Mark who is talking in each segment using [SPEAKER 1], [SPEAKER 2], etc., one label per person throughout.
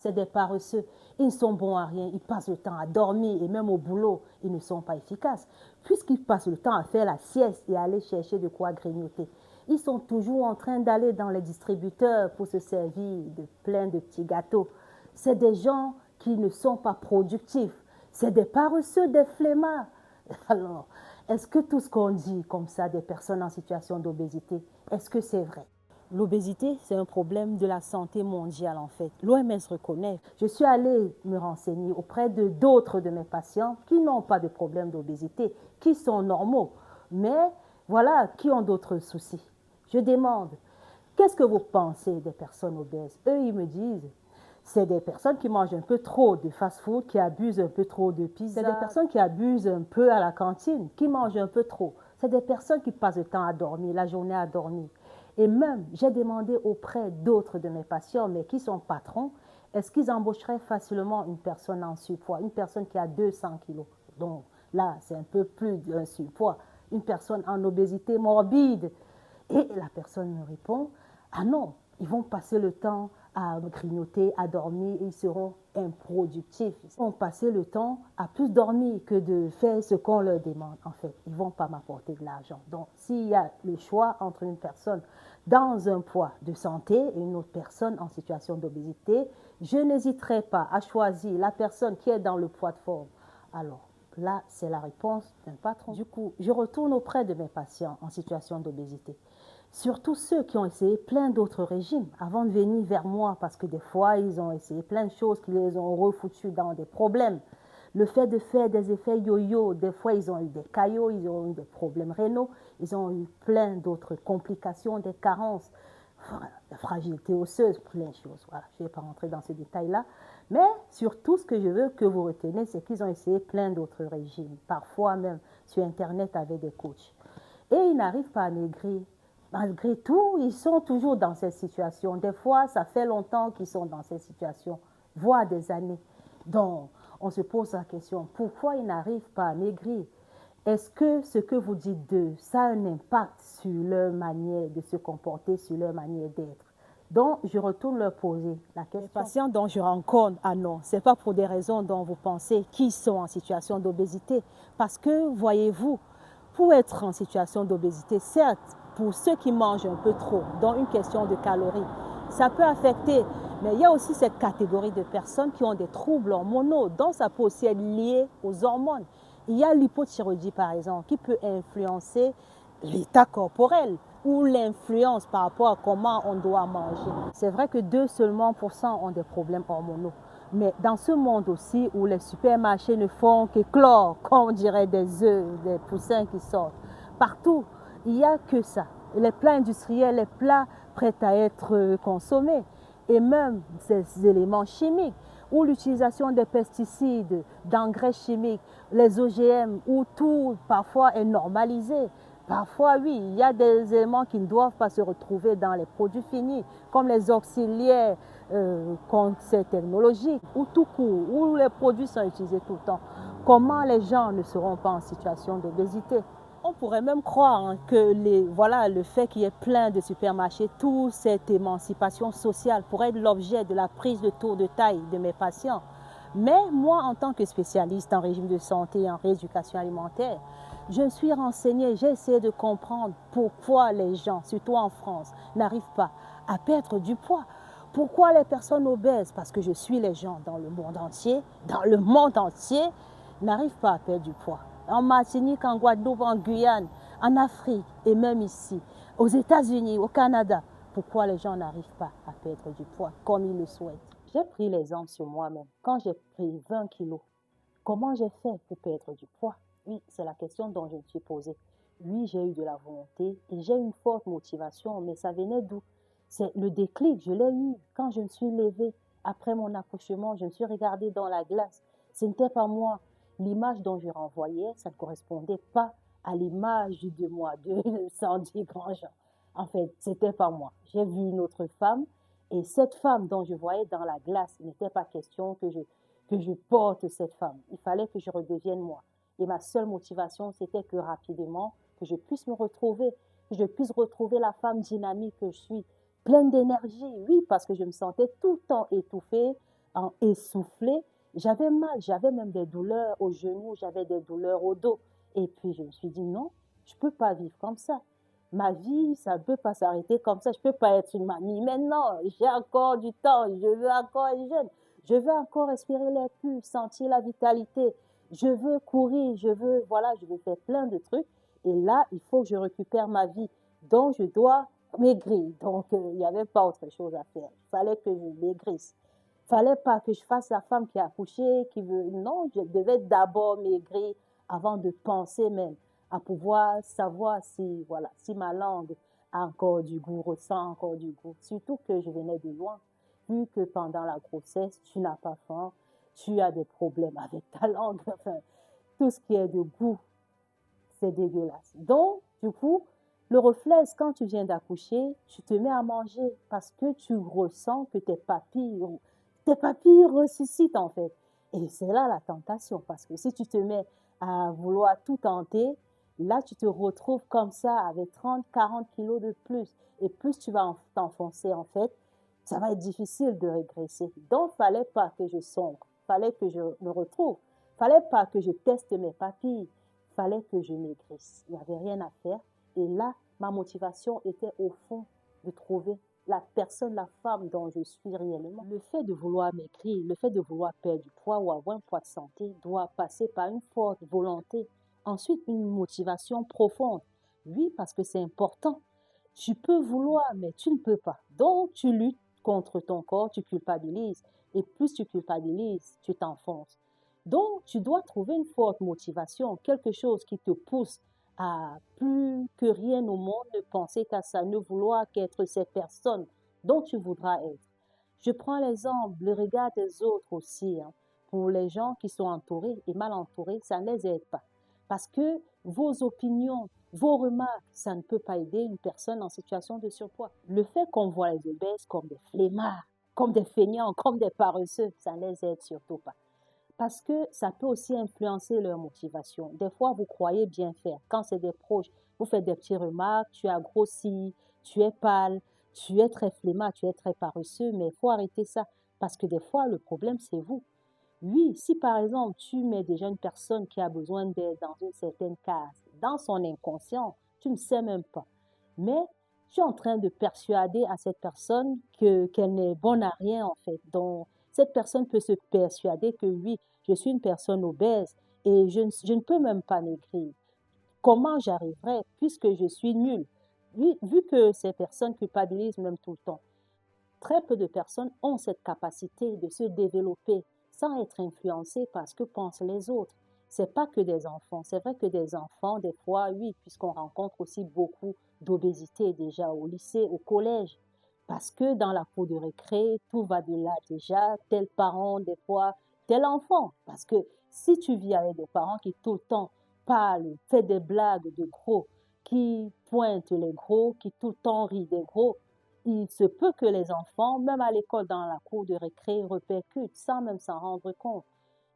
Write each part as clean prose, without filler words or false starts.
[SPEAKER 1] C'est des paresseux. Ils ne sont bons à rien. Ils passent le temps à dormir et même au boulot, ils ne sont pas efficaces. Puisqu'ils passent le temps à faire la sieste et à aller chercher de quoi grignoter. Ils sont toujours en train d'aller dans les distributeurs pour se servir de plein de petits gâteaux. C'est des gens qui ne sont pas productifs. C'est des paresseux, des flemmards. Alors, est-ce que tout ce qu'on dit comme ça des personnes en situation d'obésité, est-ce que c'est vrai? L'obésité, c'est un problème de la santé mondiale en fait. L'OMS reconnaît. Je suis allée me renseigner auprès de d'autres de mes patients qui n'ont pas de problème d'obésité, qui sont normaux, mais voilà, qui ont d'autres soucis. Je demande, qu'est-ce que vous pensez des personnes obèses? Eux, ils me disent, c'est des personnes qui mangent un peu trop de fast-food, qui abusent un peu trop de pizza. C'est des personnes qui abusent un peu à la cantine, qui mangent un peu trop. C'est des personnes qui passent le temps à dormir, la journée à dormir. Et même, j'ai demandé auprès d'autres de mes patients, mais qui sont patrons, est-ce qu'ils embaucheraient facilement une personne en surpoids, une personne qui a 200 kilos. Donc là, c'est un peu plus d'un surpoids. Une personne en obésité morbide. Et la personne me répond, ah non, ils vont passer le temps à grignoter, à dormir, et ils seront improductifs. Ils vont passer le temps à plus dormir que de faire ce qu'on leur demande. En fait, ils ne vont pas m'apporter de l'argent. Donc, s'il y a le choix entre une personne dans un poids de santé et une autre personne en situation d'obésité, je n'hésiterai pas à choisir la personne qui est dans le poids de forme. Alors, là, c'est la réponse d'un patron. Du coup, je retourne auprès de mes patients en situation d'obésité. Surtout ceux qui ont essayé plein d'autres régimes avant de venir vers moi, parce que des fois, ils ont essayé plein de choses qui les ont refoutus dans des problèmes. Le fait de faire des effets yo-yo, des fois, ils ont eu des caillots, ils ont eu des problèmes rénaux, ils ont eu plein d'autres complications, des carences, la fragilité osseuse, plein de choses. Voilà, je ne vais pas rentrer dans ces détails-là. Mais surtout, ce que je veux que vous retenez, c'est qu'ils ont essayé plein d'autres régimes, parfois même sur Internet avec des coachs. Et ils n'arrivent pas à maigrir. Malgré tout, ils sont toujours dans cette situation. Des fois, ça fait longtemps qu'ils sont dans cette situation, voire des années. Donc, on se pose la question, pourquoi ils n'arrivent pas à maigrir? Est-ce que ce que vous dites d'eux, ça a un impact sur leur manière de se comporter, sur leur manière d'être? Donc, je retourne leur poser la question. Les patients dont je rencontre, ah non, ce n'est pas pour des raisons dont vous pensez qu'ils sont en situation d'obésité. Parce que, voyez-vous, pour être en situation d'obésité, certes, pour ceux qui mangent un peu trop, dont une question de calories, ça peut affecter. Mais il y a aussi cette catégorie de personnes qui ont des troubles hormonaux, donc ça peut aussi être lié aux hormones. Il y a l'hypothyroïdie, par exemple, qui peut influencer l'état corporel ou l'influence par rapport à comment on doit manger. C'est vrai que 2 seulement ont des problèmes hormonaux. Mais dans ce monde aussi où les supermarchés ne font qu'éclore, comme on dirait des œufs, des poussins qui sortent, partout, il n'y a que ça. Les plats industriels, les plats prêts à être consommés, et même ces éléments chimiques, ou l'utilisation des pesticides, d'engrais chimiques, les OGM, où tout parfois est normalisé. Parfois, oui, il y a des éléments qui ne doivent pas se retrouver dans les produits finis, comme les auxiliaires conseils technologiques, ou tout court, où les produits sont utilisés tout le temps. Comment les gens ne seront pas en situation d'obésité? On pourrait même croire que le fait qu'il y ait plein de supermarchés, toute cette émancipation sociale pourrait être l'objet de la prise de tour de taille de mes patients. Mais moi, en tant que spécialiste en régime de santé et en rééducation alimentaire, je me suis renseignée, j'ai essayé de comprendre pourquoi les gens, surtout en France, n'arrivent pas à perdre du poids. Pourquoi les personnes obèses, parce que je suis les gens dans le monde entier, n'arrivent pas à perdre du poids. En Martinique, en Guadeloupe, en Guyane, en Afrique et même ici, aux États-Unis, au Canada, pourquoi les gens n'arrivent pas à perdre du poids comme ils le souhaitent? J'ai pris l'exemple sur moi-même. Quand j'ai pris 20 kilos, comment j'ai fait pour perdre du poids? Oui, c'est la question dont je me suis posée. Oui, j'ai eu de la volonté et j'ai une forte motivation, mais ça venait d'où? C'est le déclic, je l'ai eu quand je me suis levée après mon accouchement, je me suis regardée dans la glace. Ce n'était pas moi. L'image dont je renvoyais, ça ne correspondait pas à l'image de moi, de Sandy Grandjean. En fait, c'était pas moi. J'ai vu une autre femme et cette femme dont je voyais dans la glace, il n'était pas question que je porte cette femme. Il fallait que je redevienne moi. Et ma seule motivation, c'était que rapidement, que je puisse me retrouver, que je puisse retrouver la femme dynamique que je suis, pleine d'énergie. Oui, parce que je me sentais tout le temps étouffée, essoufflée. J'avais mal, j'avais même des douleurs aux genoux, j'avais des douleurs au dos. Et puis je me suis dit non, je peux pas vivre comme ça. Ma vie, ça ne peut pas s'arrêter comme ça. Je peux pas être une mamie. Maintenant, j'ai encore du temps. Je veux encore être jeune. Je veux encore respirer l'air pur, sentir la vitalité. Je veux courir. Voilà, je veux faire plein de trucs. Et là, il faut que je récupère ma vie. Donc, je dois maigrir. Donc, il n'y avait pas autre chose à faire. Il fallait que je maigrisse. Il fallait pas que je fasse la femme qui a accouché, qui veut. Non, je devais d'abord maigrir avant de penser même à pouvoir savoir si, voilà, si ma langue a encore du goût, ressent encore du goût. Surtout que je venais de loin. Vu que pendant la grossesse, tu n'as pas faim, tu as des problèmes avec ta langue, enfin, tout ce qui est de goût, c'est dégueulasse. Donc, du coup, le réflexe, quand tu viens d'accoucher, tu te mets à manger parce que tu ressens que tes papilles ressuscitent en fait. Et c'est là la tentation parce que si tu te mets à vouloir tout tenter, là, tu te retrouves comme ça avec 30, 40 kilos de plus. Et plus tu vas t'enfoncer en fait, ça va être difficile de régresser. Donc, fallait pas que je sombre, fallait que je me retrouve, fallait pas que je teste mes papilles, fallait que je maigrisse. Il n'y avait rien à faire. Et là, ma motivation était au fond de trouver la personne, la femme dont je suis réellement. Le fait de vouloir maigrir, le fait de vouloir perdre du poids ou avoir un poids de santé doit passer par une forte volonté. Ensuite, une motivation profonde. Oui, parce que c'est important. Tu peux vouloir, mais tu ne peux pas. Donc, tu luttes contre ton corps, tu culpabilises. Et plus tu culpabilises, tu t'enfonces. Donc, tu dois trouver une forte motivation, quelque chose qui te pousse à plus que rien au monde ne penser qu'à ça, ne vouloir qu'être cette personne dont tu voudras être. Je prends l'exemple, le regard des autres aussi. Hein. Pour les gens qui sont entourés et mal entourés, ça ne les aide pas. Parce que vos opinions, vos remarques, ça ne peut pas aider une personne en situation de surpoids. Le fait qu'on voit les obèses comme des flemmards, comme des feignants, comme des paresseux, ça ne les aide surtout pas. Parce que ça peut aussi influencer leur motivation. Des fois, vous croyez bien faire. Quand c'est des proches, vous faites des petites remarques, tu as grossi, tu es pâle, tu es très flemmard, tu es très paresseux, mais il faut arrêter ça. Parce que des fois, le problème, c'est vous. Oui, si par exemple, tu mets déjà une personne qui a besoin d'aide dans une certaine case, dans son inconscient, tu ne sais même pas. Mais tu es en train de persuader à cette personne qu'elle n'est bonne à rien, en fait. Donc, cette personne peut se persuader que oui, je suis une personne obèse et je ne peux même pas maigrir. Comment j'arriverai puisque je suis nulle? Oui, vu que ces personnes culpabilisent même tout le temps, très peu de personnes ont cette capacité de se développer sans être influencées par ce que pensent les autres. C'est pas que des enfants. C'est vrai que des enfants, des fois, oui, puisqu'on rencontre aussi beaucoup d'obésité déjà au lycée, au collège. Parce que dans la cour de récré, tout va de là déjà, tel parent, des fois, tel enfant. Parce que si tu vis avec des parents qui tout le temps parlent, font des blagues de gros, qui pointent les gros, qui tout le temps rient des gros, il se peut que les enfants, même à l'école, dans la cour de récré, répercutent sans même s'en rendre compte.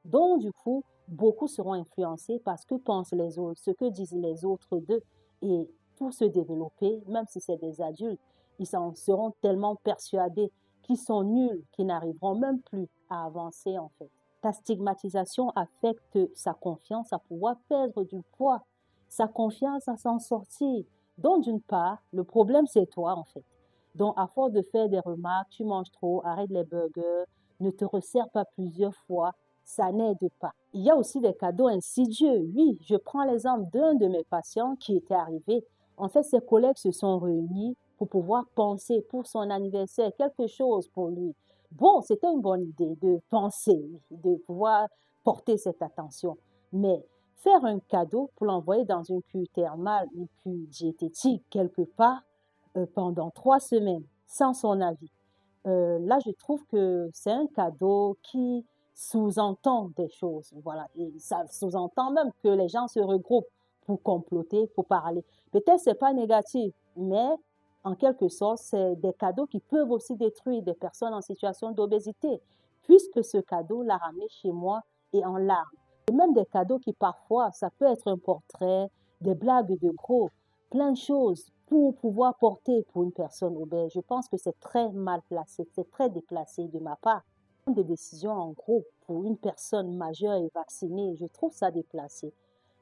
[SPEAKER 1] Donc, du coup, beaucoup seront influencés par ce que pensent les autres, ce que disent les autres d'eux. Et pour se développer, même si c'est des adultes, ils en seront tellement persuadés qu'ils sont nuls, qu'ils n'arriveront même plus à avancer en fait. Ta stigmatisation affecte sa confiance à pouvoir perdre du poids, sa confiance à s'en sortir. Donc, d'une part, le problème, c'est toi en fait. Donc, à force de faire des remarques, tu manges trop, arrête les burgers, ne te resserre pas plusieurs fois, ça n'aide pas. Il y a aussi des cadeaux insidieux. Oui, je prends l'exemple d'un de mes patients qui était arrivé. En fait, ses collègues se sont réunis pour pouvoir penser pour son anniversaire quelque chose pour lui. Bon, c'était une bonne idée de penser, de pouvoir porter cette attention. Mais faire un cadeau pour l'envoyer dans une cure thermale, une cure diététique quelque part, pendant 3 semaines sans son avis. Là, je trouve que c'est un cadeau qui sous-entend des choses. Voilà. Et ça sous-entend même que les gens se regroupent pour comploter, pour parler. Peut-être c'est pas négatif, mais en quelque sorte, c'est des cadeaux qui peuvent aussi détruire des personnes en situation d'obésité, puisque ce cadeau l'a ramené chez moi et en larmes. Et même des cadeaux qui parfois, ça peut être un portrait, des blagues de gros, plein de choses pour pouvoir porter pour une personne obèse. Je pense que c'est très mal placé, c'est très déplacé de ma part. Des décisions en groupe pour une personne majeure et vaccinée, je trouve ça déplacé.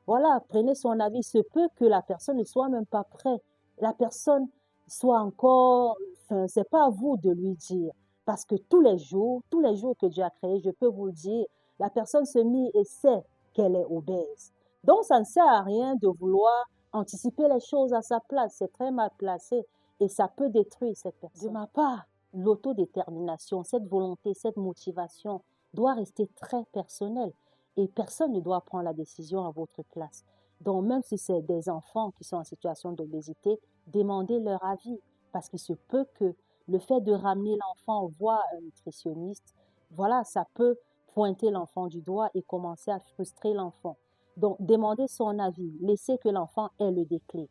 [SPEAKER 1] Voilà, prenez son avis. Il se peut que la personne ne soit même pas prête. La personne soit encore, enfin, c'est pas à vous de lui dire. Parce que tous les jours que Dieu a créé, je peux vous le dire, la personne se mit et sait qu'elle est obèse. Donc, ça ne sert à rien de vouloir anticiper les choses à sa place. C'est très mal placé et ça peut détruire cette personne. De ma part, l'autodétermination, cette volonté, cette motivation doit rester très personnelle et personne ne doit prendre la décision à votre place. Donc, même si c'est des enfants qui sont en situation d'obésité, demandez leur avis parce qu'il se peut que le fait de ramener l'enfant voir un nutritionniste, voilà, ça peut pointer l'enfant du doigt et commencer à frustrer l'enfant. Donc, demandez son avis, laissez que l'enfant ait le déclic.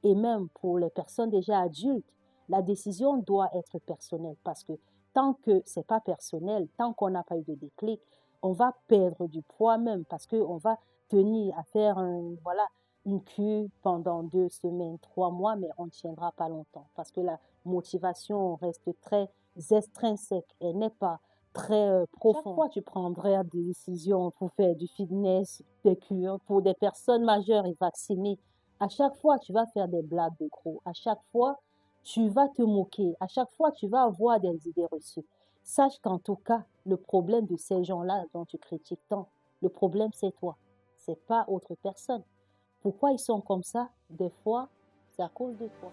[SPEAKER 1] Et même pour les personnes déjà adultes, la décision doit être personnelle parce que tant que c'est pas personnel, tant qu'on n'a pas eu de déclic, on va perdre du poids même parce qu'on va tenir à faire voilà, une cure pendant 2 semaines, 3 mois, mais on ne tiendra pas longtemps parce que la motivation reste très extrinsèque, elle n'est pas très profonde. Chaque fois, tu prendrais des décisions pour faire du fitness, des cures pour des personnes majeures et vaccinées. À chaque fois, tu vas faire des blagues de gros. À chaque fois, tu vas te moquer. À chaque fois, tu vas avoir des idées reçues. Sache qu'en tout cas, le problème de ces gens-là dont tu critiques tant, le problème c'est toi. C'est pas autre personne. Pourquoi ils sont comme ça? Des fois, c'est à cause de toi.